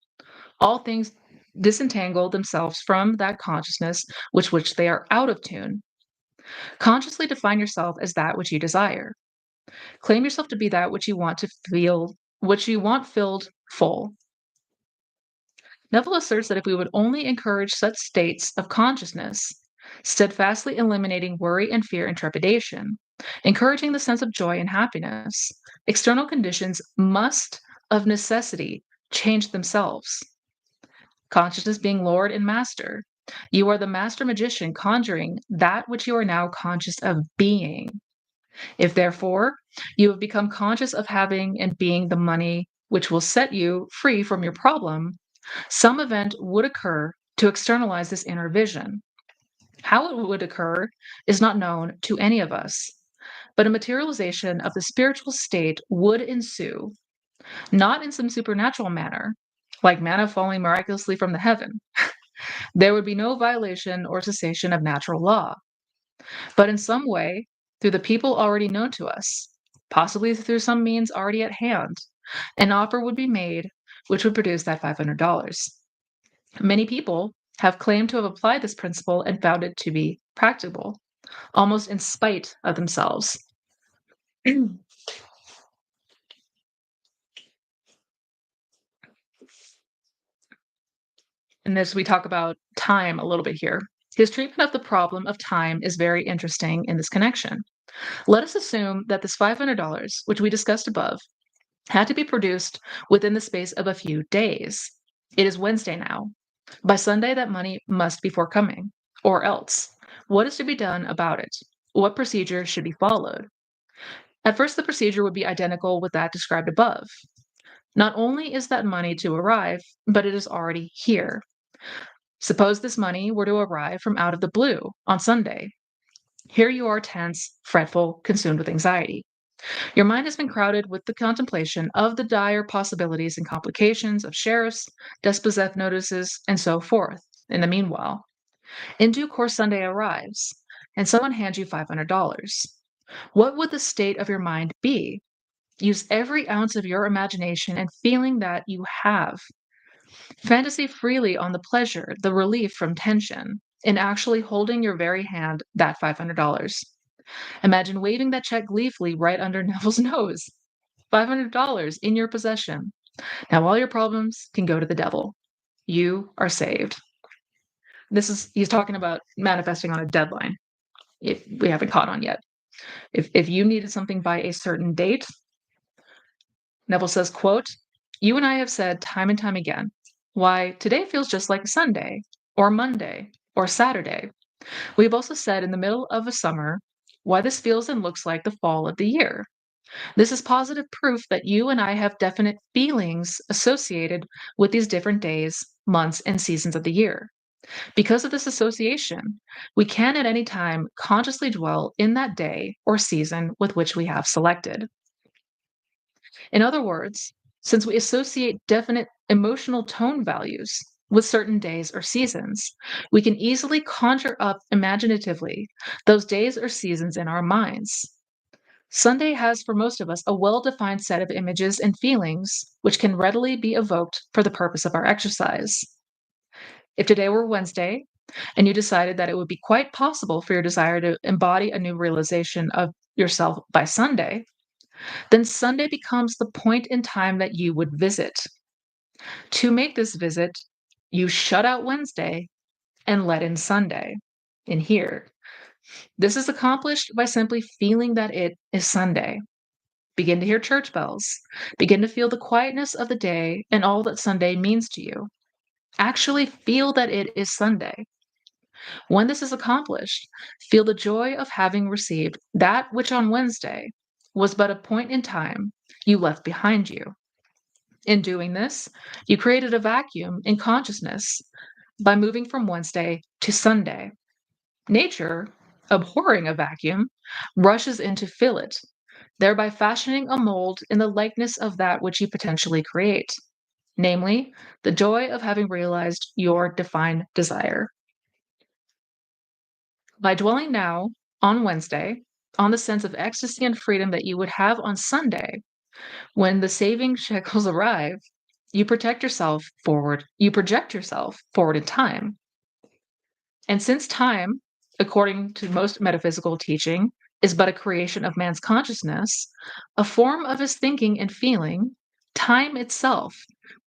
All things disentangle themselves from that consciousness with which they are out of tune. Consciously define yourself as that which you desire. Claim yourself to be that which you want to feel, which you want filled full. Neville asserts that if we would only encourage such states of consciousness, steadfastly eliminating worry and fear and trepidation, encouraging the sense of joy and happiness, external conditions must, of necessity, change themselves. Consciousness being Lord and Master, you are the master magician conjuring that which you are now conscious of being. If therefore you have become conscious of having and being the money which will set you free from your problem, some event would occur to externalize this inner vision. How it would occur is not known to any of us, but a materialization of the spiritual state would ensue, not in some supernatural manner, like manna falling miraculously from the heaven. There would be no violation or cessation of natural law, but in some way, through the people already known to us, possibly through some means already at hand, an offer would be made which would produce that $500. Many people have claimed to have applied this principle and found it to be practicable, almost in spite of themselves. In this, we talk about time a little bit here. His treatment of the problem of time is very interesting in this connection. Let us assume that this $500, which we discussed above, had to be produced within the space of a few days. It is Wednesday now. By Sunday, that money must be forthcoming. Or else, what is to be done about it? What procedure should be followed? At first, the procedure would be identical with that described above. Not only is that money to arrive, but it is already here. Suppose this money were to arrive from out of the blue on Sunday. Here you are tense, fretful, consumed with anxiety. Your mind has been crowded with the contemplation of the dire possibilities and complications of sheriffs, dispossess notices, and so forth. In the meanwhile, in due course, Sunday arrives, and someone hands you $500. What would the state of your mind be? Use every ounce of your imagination and feeling that you have. Fantasy freely on the pleasure, the relief from tension, in actually holding your very hand that $500. Imagine waving that check gleefully right under Neville's nose. $500 in your possession. Now all your problems can go to the devil. You are saved. He's talking about manifesting on a deadline, if we haven't caught on yet. If you needed something by a certain date, Neville says, quote, "You and I have said time and time again, why today feels just like a Sunday, or Monday, or Saturday. We've also said in the middle of a summer, why this feels and looks like the fall of the year. This is positive proof that you and I have definite feelings associated with these different days, months, and seasons of the year. Because of this association, we can at any time consciously dwell in that day or season with which we have selected. In other words, since we associate definite emotional tone values with certain days or seasons, we can easily conjure up imaginatively those days or seasons in our minds. Sunday has for most of us a well defined set of images and feelings which can readily be evoked for the purpose of our exercise. If today were Wednesday and you decided that it would be quite possible for your desire to embody a new realization of yourself by Sunday, then Sunday becomes the point in time that you would visit. To make this visit, you shut out Wednesday and let in Sunday. In here, this is accomplished by simply feeling that it is Sunday. Begin to hear church bells. Begin to feel the quietness of the day and all that Sunday means to you. Actually feel that it is Sunday. When this is accomplished, feel the joy of having received that which on Wednesday was but a point in time you left behind you. In doing this, you created a vacuum in consciousness by moving from Wednesday to Sunday. Nature, abhorring a vacuum, rushes in to fill it, thereby fashioning a mold in the likeness of that which you potentially create, namely, the joy of having realized your defined desire. By dwelling now on Wednesday, on the sense of ecstasy and freedom that you would have on Sunday, when the saving shekels arrive, you project yourself forward in time. And since time, according to most metaphysical teaching, is but a creation of man's consciousness, a form of his thinking and feeling, time itself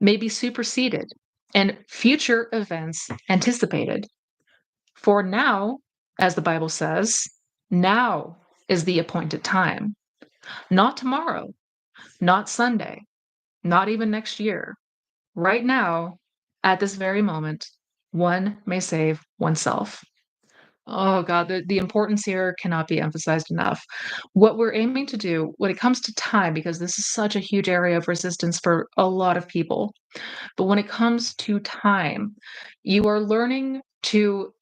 may be superseded and future events anticipated. For now, as the Bible says, now is the appointed time, not tomorrow, not Sunday, not even next year. Right now, at this very moment, one may save oneself. Oh God, the importance here cannot be emphasized enough. What we're aiming to do when it comes to time, because this is such a huge area of resistance for a lot of people, but when it comes to time, you are learning to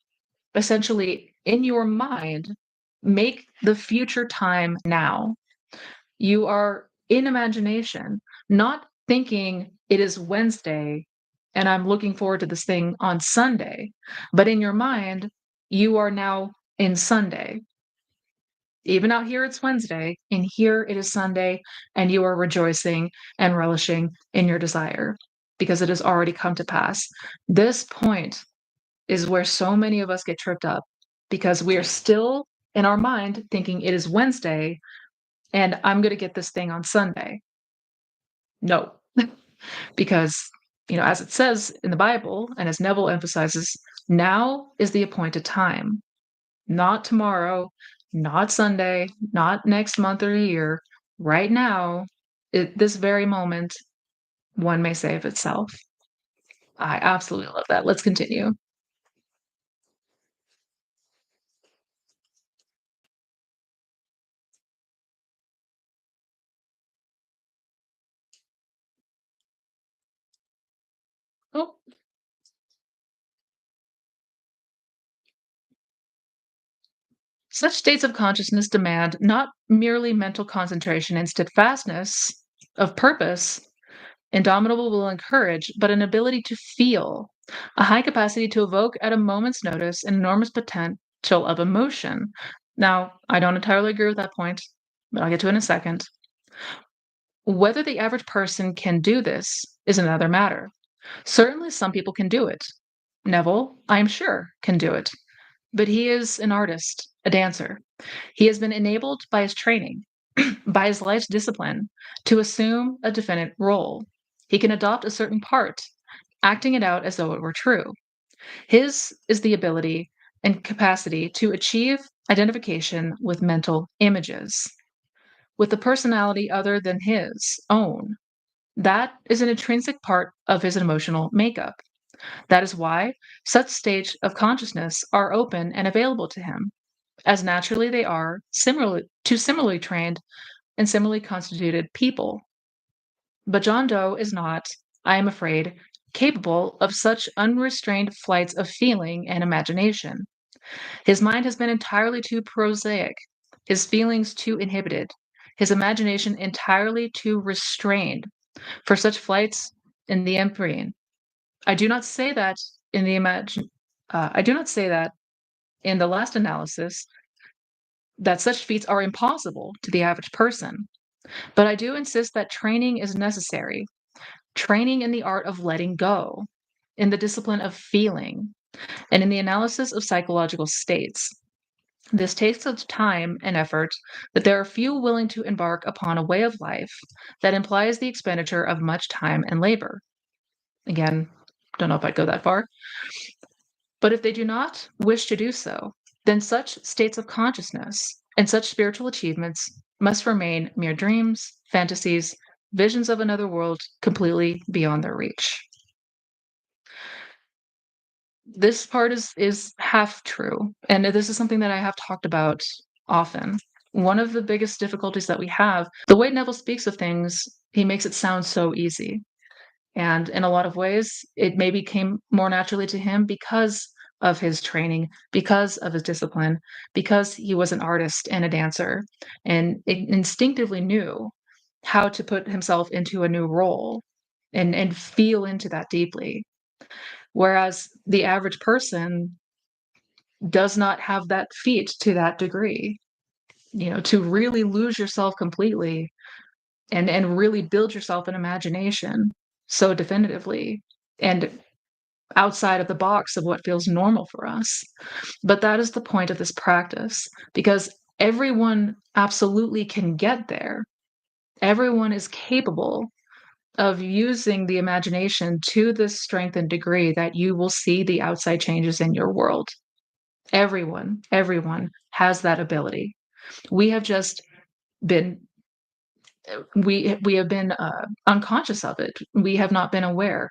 essentially, in your mind, make the future time now. You are in imagination, not thinking it is Wednesday and I'm looking forward to this thing on Sunday, but in your mind, you are now in Sunday. Even out here, it's Wednesday, and here it is Sunday, and you are rejoicing and relishing in your desire because it has already come to pass. This point is where so many of us get tripped up because we are still in our mind thinking it is Wednesday and I'm going to get this thing on Sunday. No, because, as it says in the Bible, and as Neville emphasizes, now is the appointed time, not tomorrow, not Sunday, not next month or year. Right now, this very moment, one may save itself. I absolutely love that. Let's continue. Oh, Such states of consciousness demand not merely mental concentration and steadfastness of purpose, indomitable will and courage, but an ability to feel, a high capacity to evoke at a moment's notice an enormous potential of emotion. Now, I don't entirely agree with that point, but I'll get to it in a second. Whether the average person can do this is another matter. Certainly, some people can do it. Neville, I am sure, can do it. But he is an artist, a dancer. He has been enabled by his training, by his life's discipline, to assume a definite role. He can adopt a certain part, acting it out as though it were true. His is the ability and capacity to achieve identification with mental images, with a personality other than his own. That is an intrinsic part of his emotional makeup. That is why such states of consciousness are open and available to him, as naturally they are similarly trained and similarly constituted people. But John Doe is not, I am afraid, capable of such unrestrained flights of feeling and imagination. His mind has been entirely too prosaic, his feelings too inhibited, his imagination entirely too restrained for such flights in the empyrean. I do not say that in the imagine. I do not say that in the last analysis that such feats are impossible to the average person, but I do insist that training is necessary. Training in the art of letting go, in the discipline of feeling, and in the analysis of psychological states. This takes such time and effort that there are few willing to embark upon a way of life that implies the expenditure of much time and labor. Again, don't know if I'd go that far. But if they do not wish to do so, then such states of consciousness and such spiritual achievements must remain mere dreams, fantasies, visions of another world completely beyond their reach. This part is half true, and this is something that I have talked about often. One of the biggest difficulties that we have, the way Neville speaks of things, he makes it sound so easy. And in a lot of ways, it maybe came more naturally to him because of his training, because of his discipline, because he was an artist and a dancer, and instinctively knew how to put himself into a new role and feel into that deeply. Whereas the average person does not have that feat to that degree. To really lose yourself completely and really build yourself an imagination so definitively and outside of the box of what feels normal for us. But that is the point of this practice because everyone absolutely can get there. Everyone is capable of using the imagination to this strength and degree that you will see the outside changes in your world. Everyone has that ability. We have just been we have been unconscious of it. We have not been aware.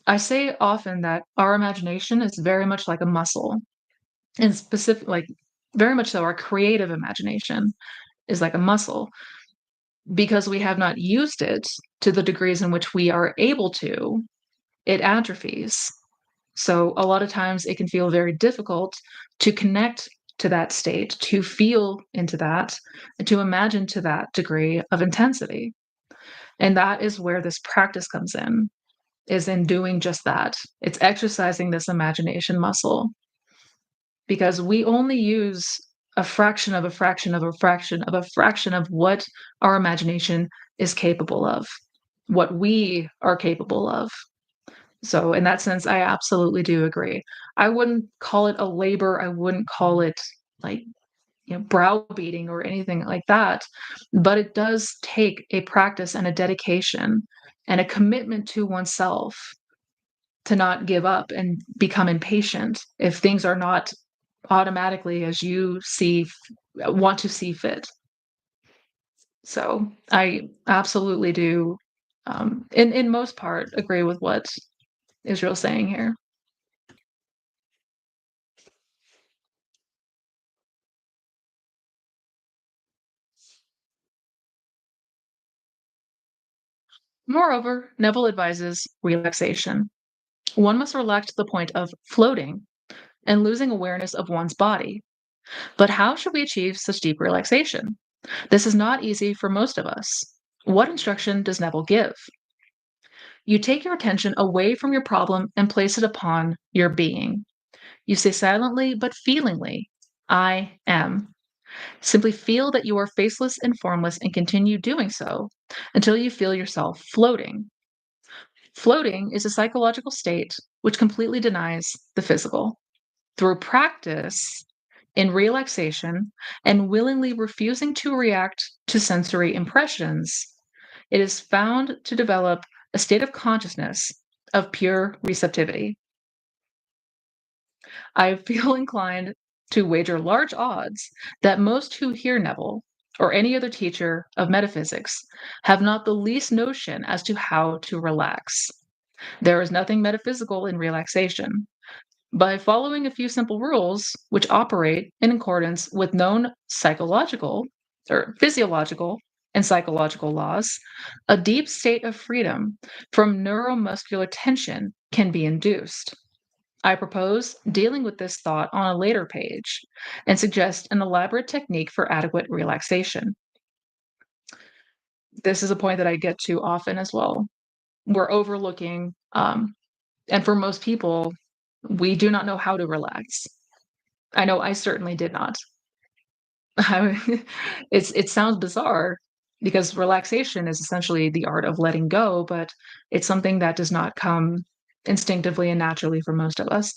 I say often that our imagination is very much like a muscle, and specific, like very much so. Our creative imagination is like a muscle because we have not used it to the degrees in which we are able to. It atrophies. So a lot of times it can feel very difficult to connect to that state, to feel into that, and to imagine to that degree of intensity. And that is where this practice comes in, is in doing just that. It's exercising this imagination muscle because we only use a fraction of a fraction of a fraction of a fraction of what our imagination is capable of, what we are capable of. So in that sense, I absolutely do agree. I wouldn't call it a labor. I wouldn't call it like, browbeating or anything like that. But it does take a practice and a dedication and a commitment to oneself to not give up and become impatient if things are not automatically as you want to see fit. So I absolutely do, in most part, agree with what Israel's saying here. Moreover, Neville advises relaxation. One must relax to the point of floating and losing awareness of one's body. But how should we achieve such deep relaxation? This is not easy for most of us. What instruction does Neville give? You take your attention away from your problem and place it upon your being. You say silently but feelingly, I am. Simply feel that you are faceless and formless and continue doing so until you feel yourself floating. Floating is a psychological state which completely denies the physical. Through practice in relaxation and willingly refusing to react to sensory impressions, it is found to develop a state of consciousness of pure receptivity. I feel inclined to wager large odds that most who hear Neville or any other teacher of metaphysics have not the least notion as to how to relax. There is nothing metaphysical in relaxation. By following a few simple rules, which operate in accordance with known psychological or physiological and psychological laws, a deep state of freedom from neuromuscular tension can be induced. I propose dealing with this thought on a later page and suggest an elaborate technique for adequate relaxation. This is a point that I get to often as well. We're overlooking, and for most people, we do not know how to relax. I know I certainly did not. It sounds bizarre because relaxation is essentially the art of letting go, but it's something that does not come instinctively and naturally for most of us.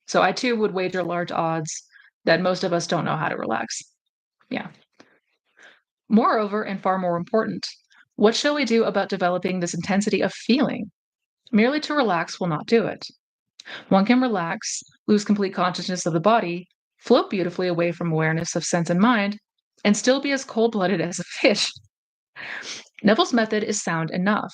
So I too would wager large odds that most of us don't know how to relax. Yeah. Moreover, and far more important, what shall we do about developing this intensity of feeling? Merely to relax will not do it. One can relax, lose complete consciousness of the body, float beautifully away from awareness of sense and mind, and still be as cold blooded as a fish. Neville's method is sound enough,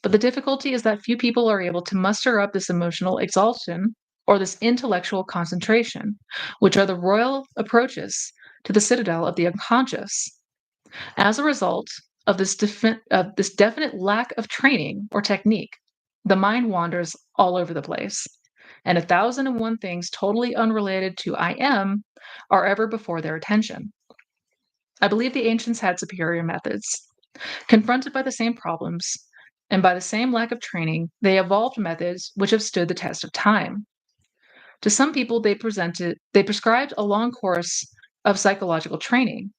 but the difficulty is that few people are able to muster up this emotional exaltation or this intellectual concentration, which are the royal approaches to the citadel of the unconscious. As a result of this definite lack of training or technique, the mind wanders all over the place, and 1,001 things totally unrelated to I am are ever before their attention. I believe the ancients had superior methods. Confronted by the same problems and by the same lack of training, they evolved methods which have stood the test of time. To some people, they prescribed a long course of psychological training,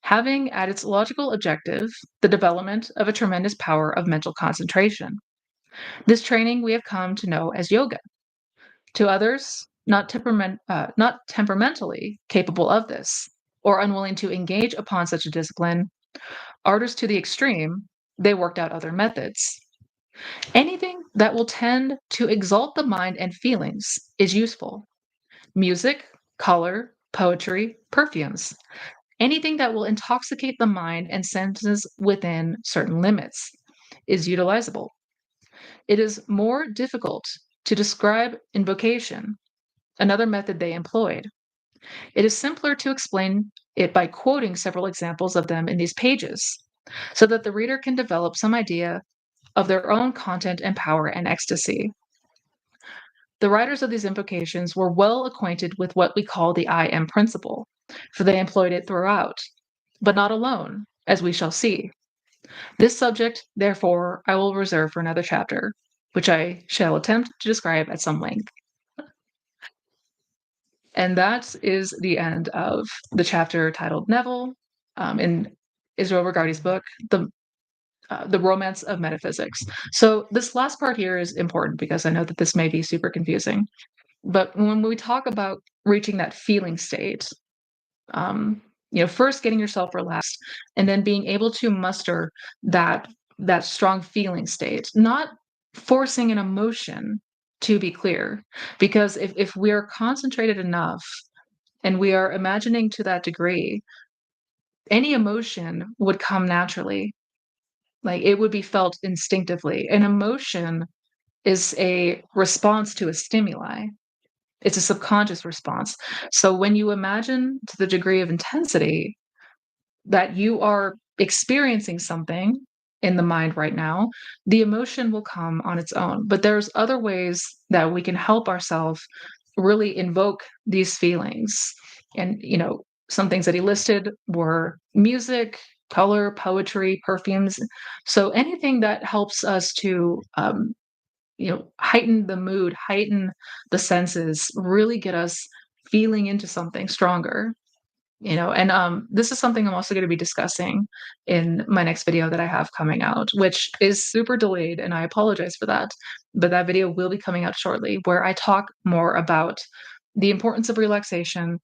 having at its logical objective the development of a tremendous power of mental concentration. This training we have come to know as yoga. To others, not temperamentally capable of this, or unwilling to engage upon such a discipline, artists to the extreme, they worked out other methods. Anything that will tend to exalt the mind and feelings is useful. Music, color, poetry, perfumes. Anything that will intoxicate the mind and senses within certain limits is utilizable. It is more difficult to describe invocation, another method they employed. It is simpler to explain it by quoting several examples of them in these pages, so that the reader can develop some idea of their own content and power and ecstasy. The writers of these invocations were well acquainted with what we call the I am principle, for they employed it throughout, but not alone, as we shall see. This subject, therefore, I will reserve for another chapter, which I shall attempt to describe at some length. And that is the end of the chapter titled Neville in Israel Regardie's book, the Romance of Metaphysics. So this last part here is important because I know that this may be super confusing. But when we talk about reaching that feeling state, um, first getting yourself relaxed and then being able to muster that that strong feeling state, not forcing an emotion to be clear. Because if we're concentrated enough and we are imagining to that degree, any emotion would come naturally. Like it would be felt instinctively. An emotion is a response to a stimuli. It's a subconscious response. So when you imagine to the degree of intensity that you are experiencing something in the mind right now, the emotion will come on its own. But there's other ways that we can help ourselves really invoke these feelings. And, some things that he listed were music, color, poetry, perfumes. So anything that helps us to, heighten the mood, heighten the senses, really get us feeling into something stronger. And this is something I'm also going to be discussing in my next video that I have coming out, which is super delayed, and I apologize for that. But that video will be coming out shortly, where I talk more about the importance of relaxation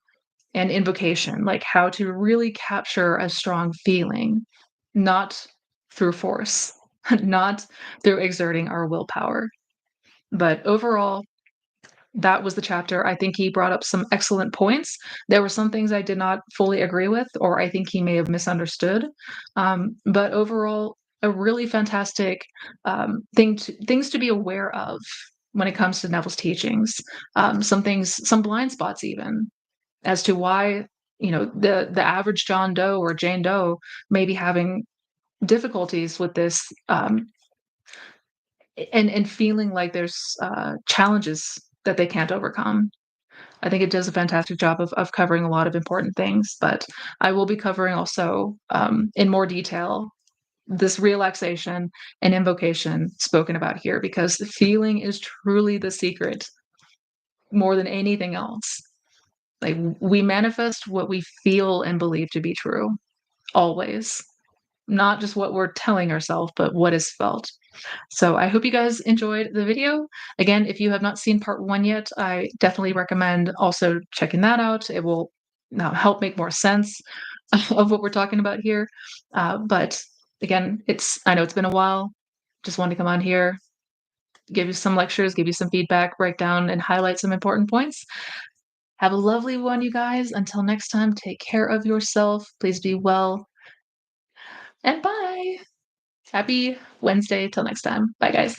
and invocation, like how to really capture a strong feeling, not through force, not through exerting our willpower. But overall, that was the chapter. I think he brought up some excellent points. There were some things I did not fully agree with, or I think he may have misunderstood. But overall, a really fantastic things to be aware of when it comes to Neville's teachings. Some things, some blind spots, even as to why the average John Doe or Jane Doe may be having difficulties with this, and feeling like there's challenges that they can't overcome. I think it does a fantastic job of covering a lot of important things, but I will be covering also, in more detail, this relaxation and invocation spoken about here, because the feeling is truly the secret more than anything else. Like, we manifest what we feel and believe to be true, always. Not just what we're telling ourselves, but what is felt. So I hope you guys enjoyed the video. Again, if you have not seen part 1 yet, I definitely recommend also checking that out. It will help make more sense of what we're talking about here. But again, I know it's been a while. Just wanted to come on here, give you some lectures, give you some feedback, break down and highlight some important points. Have a lovely one, you guys. Until next time, take care of yourself. Please be well. And bye. Happy Wednesday. Till next time. Bye, guys.